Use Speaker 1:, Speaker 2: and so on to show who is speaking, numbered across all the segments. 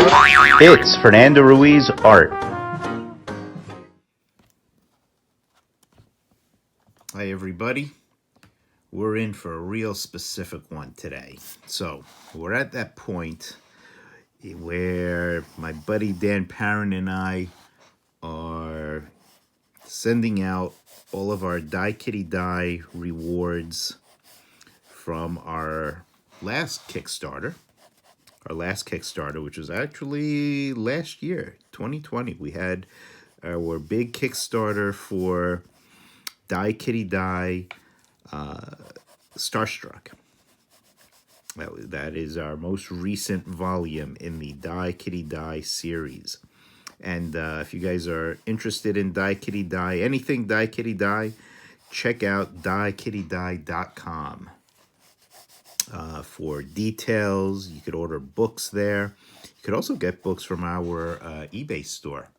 Speaker 1: It's Fernando Ruiz Art.
Speaker 2: Hi everybody, we're in for a real specific one today. So we're at that point where my buddy Dan Parent and I are sending out all of our Die Kitty Die rewards from our last Kickstarter. Which was actually last year, 2020. We had our big Kickstarter for Die Kitty Die Starstruck. That is our most recent volume in the Die Kitty Die series. And if you guys are interested in Die Kitty Die, anything Die Kitty Die, check out diekittydie.com for details. You could order books there. You could also get books from our eBay store.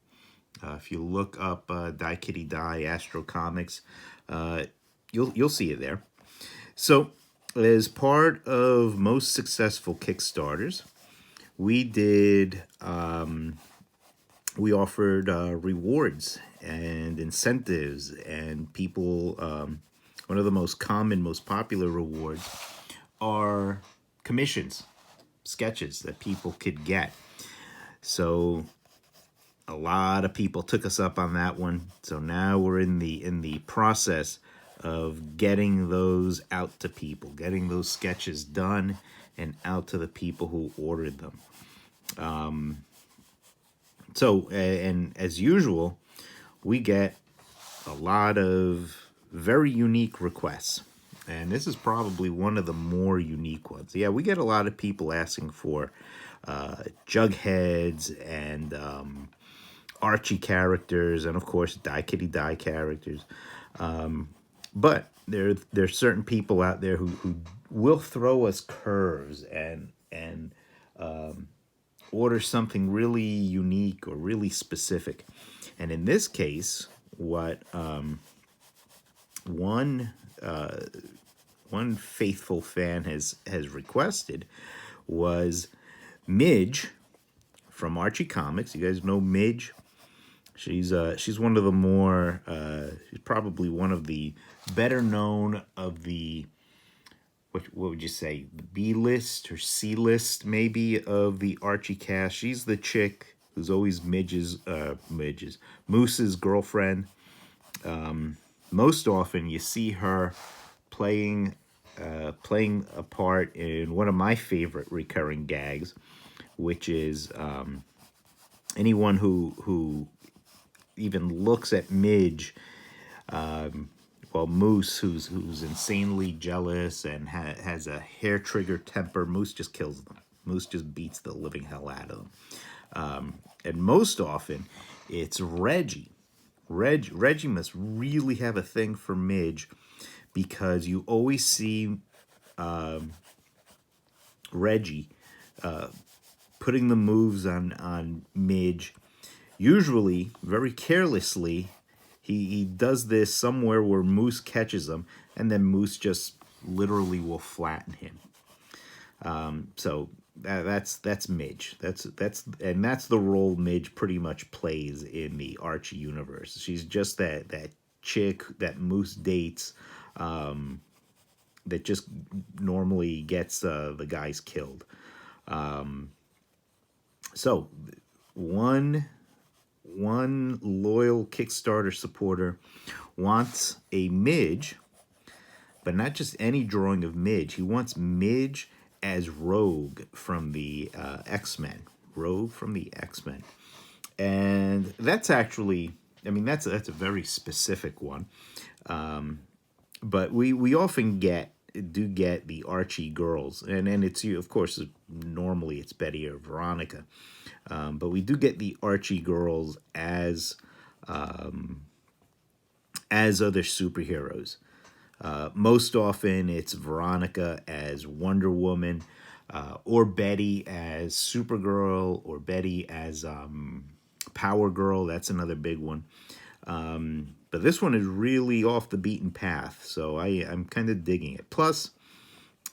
Speaker 2: If you look up Die Kitty Die Astro Comics, you'll see it there. So, as part of most successful Kickstarters, we offered rewards and incentives, and people. One of the most common, most popular rewards are commissions, sketches that people could get. So a lot of people took us up on that one. So now we're in the process of getting those out to people, getting those sketches done and out to the people who ordered them. And as usual, we get a lot of very unique requests. And this is probably one of the more unique ones. Yeah, we get a lot of people asking for Jugheads and Archie characters, and of course Die Kitty Die characters. But there's certain people out there who will throw us curves and order something really unique or really specific. And in this case, what one faithful fan has requested was Midge from Archie Comics. You guys know Midge. She's one of the more she's probably one of the better known of the what would you say, the B list or C list maybe of the Archie cast. She's the chick who's always Moose's girlfriend. Most often you see her playing a part in one of my favorite recurring gags, which is anyone who even looks at Midge, Moose, who's insanely jealous and has a hair trigger temper, Moose just kills them. Moose just beats the living hell out of them. And most often, it's Reggie. Reggie must really have a thing for Midge, because you always see Reggie putting the moves on Midge. Usually, very carelessly, he does this somewhere where Moose catches him, and then Moose just literally will flatten him. So that's Midge. That's the role Midge pretty much plays in the Archie universe. She's just that chick that Moose dates, that just normally gets the guys killed. So one loyal Kickstarter supporter wants a Midge, but not just any drawing of Midge. He wants Midge as Rogue from the X-Men. Rogue from the X-Men. And that's actually, that's a very specific one. But we often do get the Archie girls, and it's, of course, normally it's Betty or Veronica, but we do get the Archie girls as other superheroes. Most often it's Veronica as Wonder Woman, or Betty as Supergirl, or Betty as Power Girl. That's another big one. But this one is really off the beaten path, so I'm kind of digging it. Plus,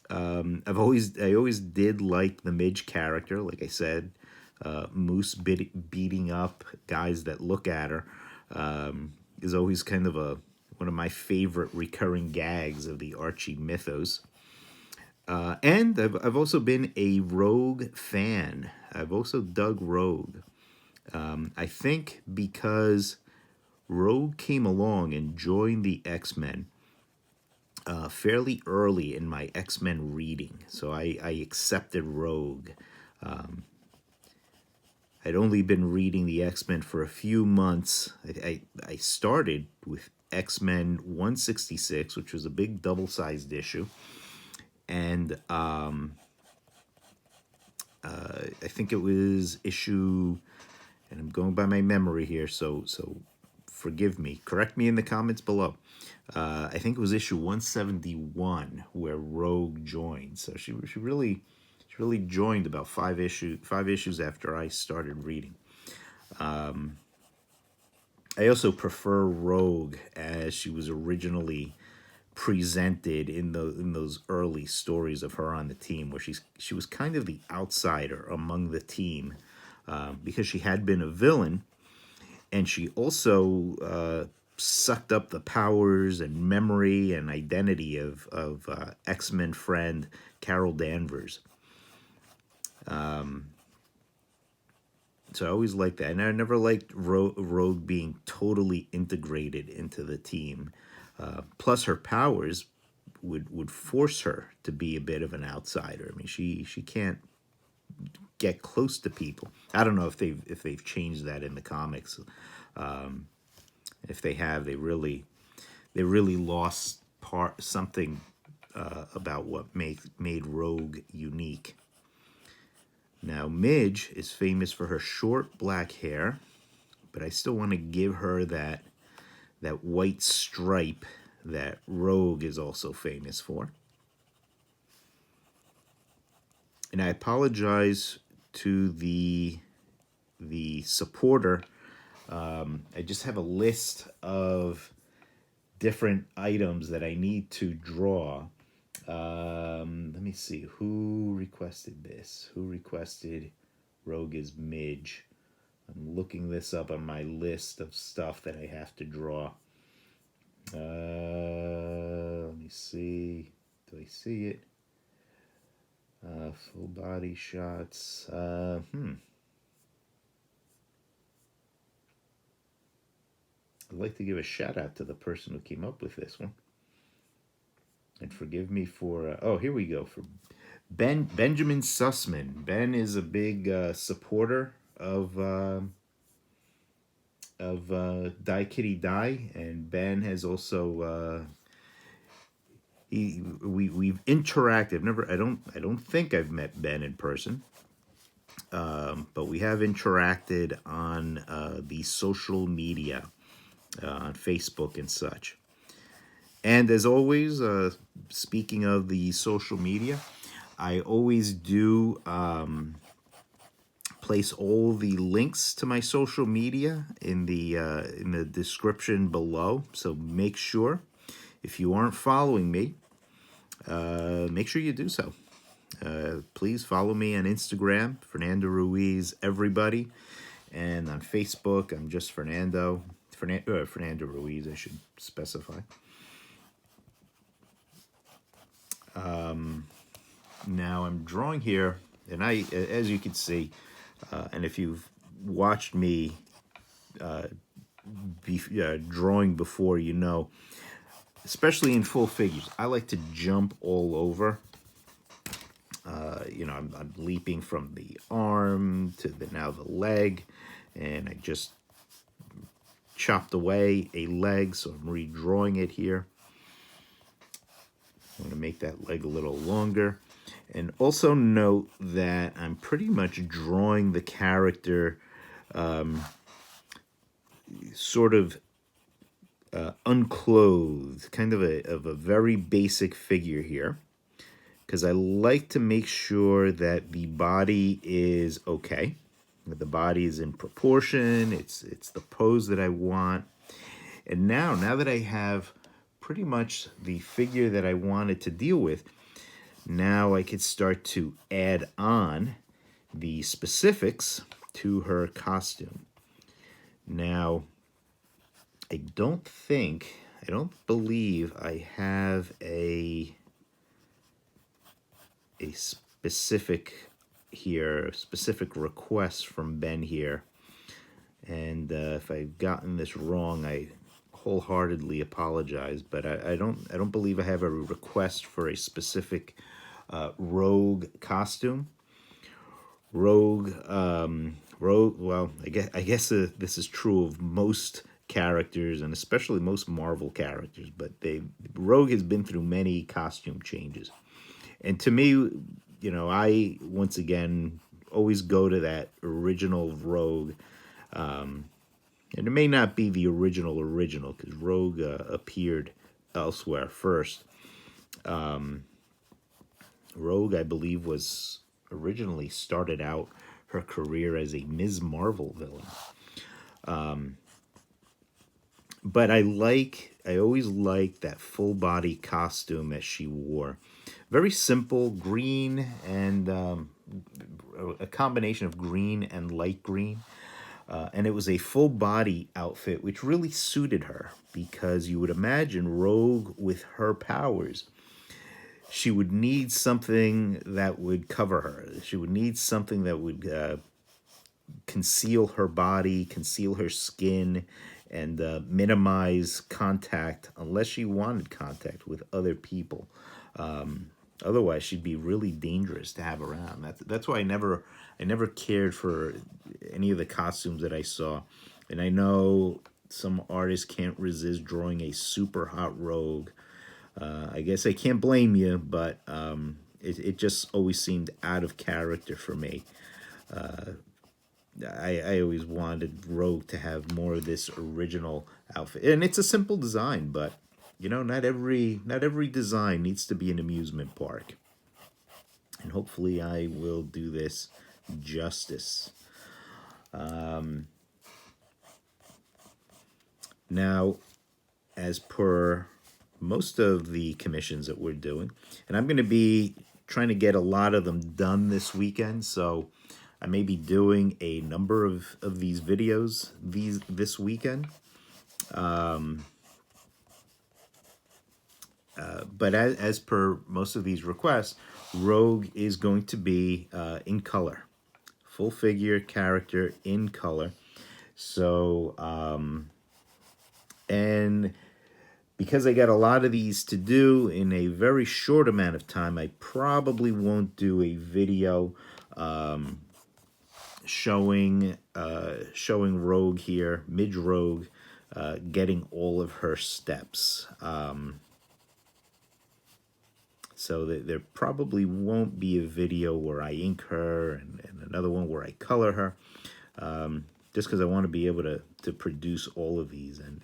Speaker 2: I always did like the Midge character, like I said. Moose beating up guys that look at her is always kind of one of my favorite recurring gags of the Archie mythos. And I've also been a Rogue fan. I've also dug Rogue. I think because Rogue came along and joined the X-Men fairly early in my X-Men reading, so I accepted Rogue. I'd only been reading the X-Men for a few months. I started with X-Men 166, which was a big double-sized issue, and I think it was issue, and I'm going by my memory here, so forgive me. Correct me in the comments below. I think it was issue 171 where Rogue joined. So she really joined about five issues after I started reading. I also prefer Rogue as she was originally presented in those early stories of her on the team, where she was kind of the outsider among the team, because she had been a villain, and she also sucked up the powers and memory and identity of X-Men friend Carol Danvers. So I always liked that, and I never liked Rogue being totally integrated into the team. Plus, her powers would force her to be a bit of an outsider. I mean, she can't get close to people. I don't know if they've changed that in the comics. If they have, they really lost something about what made Rogue unique. Now, Midge is famous for her short black hair, but I still want to give her that white stripe that Rogue is also famous for. And I apologize to the supporter. I just have a list of different items that I need to draw. Let me see, who requested this? Who requested Rogue as Midge? I'm looking this up on my list of stuff that I have to draw. Let me see. Do I see it? Full body shots. I'd like to give a shout out to the person who came up with this one. And forgive me for, oh, here we go, for Benjamin Sussman. Ben is a big supporter of Die Kitty Die, and Ben has also we've interacted. I don't think I've met Ben in person, but we have interacted on the social media, on Facebook and such. And as always, speaking of the social media, I always do place all the links to my social media in the description below. So make sure, if you aren't following me, make sure you do so. Please follow me on Instagram, Fernando Ruiz, everybody. And on Facebook, I'm just Fernando Ruiz, I should specify. Now I'm drawing here, and as you can see, and if you've watched me drawing before, you know, especially in full figures, I like to jump all over. You know, I'm leaping from the arm to now the leg, and I just chopped away a leg, so I'm redrawing it here. I'm going to make that leg a little longer. And also note that I'm pretty much drawing the character sort of unclothed, kind of a very basic figure here, because I like to make sure that the body is okay, that the body is in proportion, it's the pose that I want. And now that I have pretty much the figure that I wanted to deal with, now I could start to add on the specifics to her costume. Now, I don't believe I have a specific here, specific request from Ben here. And if I've gotten this wrong, I wholeheartedly apologize. But I don't believe I have a request for a specific rogue costume. Rogue. Well, I guess this is true of most characters, and especially most Marvel characters. But Rogue has been through many costume changes, and to me, you know, I once again always go to that original Rogue. And it may not be the original because Rogue appeared elsewhere first. Rogue, I believe, was originally started out her career as a Ms. Marvel villain. But I always liked that full body costume that she wore. Very simple, green and a combination of green and light green. And it was a full body outfit, which really suited her because you would imagine Rogue with her powers, she would need something that would cover her. She would need something that would conceal her body, conceal her skin, and minimize contact unless she wanted contact with other people. Otherwise, she'd be really dangerous to have around. That's why I never cared for any of the costumes that I saw. And I know some artists can't resist drawing a super hot Rogue. I guess I can't blame you, but it just always seemed out of character for me. I always wanted Rogue to have more of this original outfit. And it's a simple design, but you know, not every design needs to be an amusement park. And hopefully I will do this justice. Now, as per most of the commissions that we're doing, and I'm going to be trying to get a lot of them done this weekend, so I may be doing a number of these videos this weekend. But as per most of these requests, Rogue is going to be in color. Full figure character in color. So, and because I got a lot of these to do in a very short amount of time, I probably won't do a video showing Rogue here, Midge Rogue, getting all of her steps. So there probably won't be a video where I ink her and another one where I color her, just because I want to be able to produce all of these, and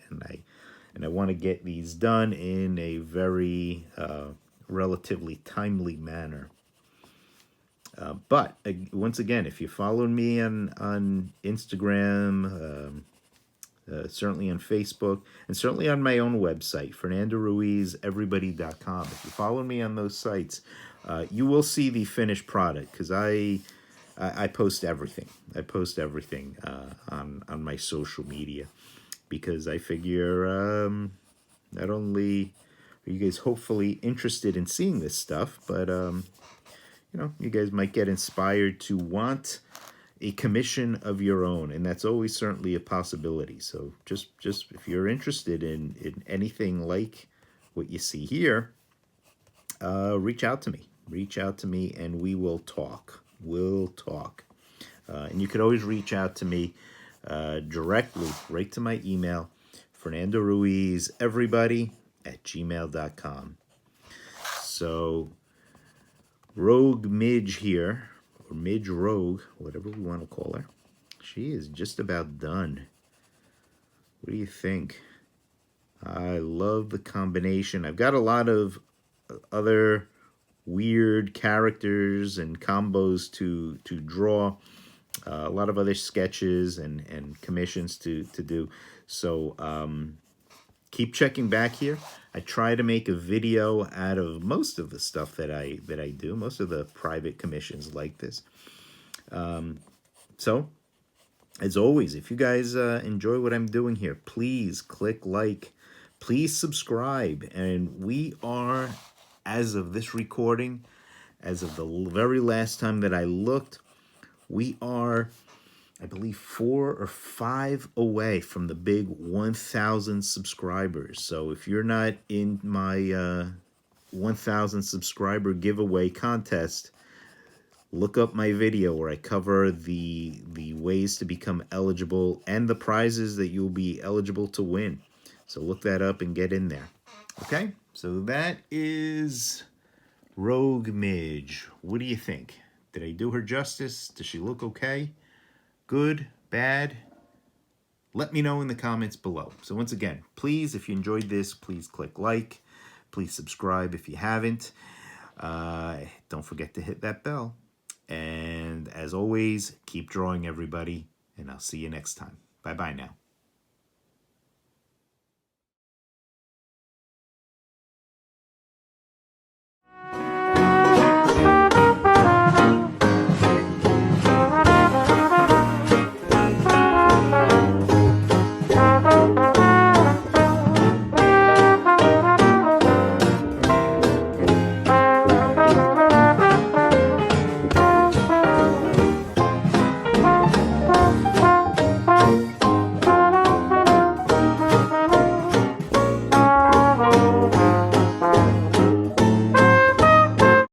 Speaker 2: I want to get these done in a very relatively timely manner. But once again, if you follow me on Instagram, certainly on Facebook, and certainly on my own website, FernandoRuizEverybody.com. If you follow me on those sites, you will see the finished product, because I post everything. I post everything on my social media, because I figure not only are you guys hopefully interested in seeing this stuff, but you know, you guys might get inspired to want a commission of your own, and that's always certainly a possibility. So just if you're interested in anything like what you see here, reach out to me. Reach out to me, and we will talk. We'll talk. And you could always reach out to me directly, right to my email, FernandoRuizEverybody@gmail.com. So Rogue Midge here, or Midge Rogue, whatever we want to call her, she is just about done. What do you think? I love the combination. I've got a lot of other weird characters and combos to draw, a lot of other sketches and commissions to do. So keep checking back here. I try to make a video out of most of the stuff that I do, most of the private commissions like this. So, as always, if you guys enjoy what I'm doing here, please click like, please subscribe. And we are, as of this recording, as of the very last time that I looked, we are, I believe, 4 or 5 away from the big 1,000 subscribers. So if you're not in my 1,000 subscriber giveaway contest, look up my video where I cover the ways to become eligible and the prizes that you'll be eligible to win. So look that up and get in there. Okay, so that is Rogue Midge. What do you think? Did I do her justice? Does she look okay? Good? Bad? Let me know in the comments below. So once again, please, if you enjoyed this, please click like. Please subscribe if you haven't. Don't forget to hit that bell. And as always, keep drawing, everybody, and I'll see you next time. Bye-bye now.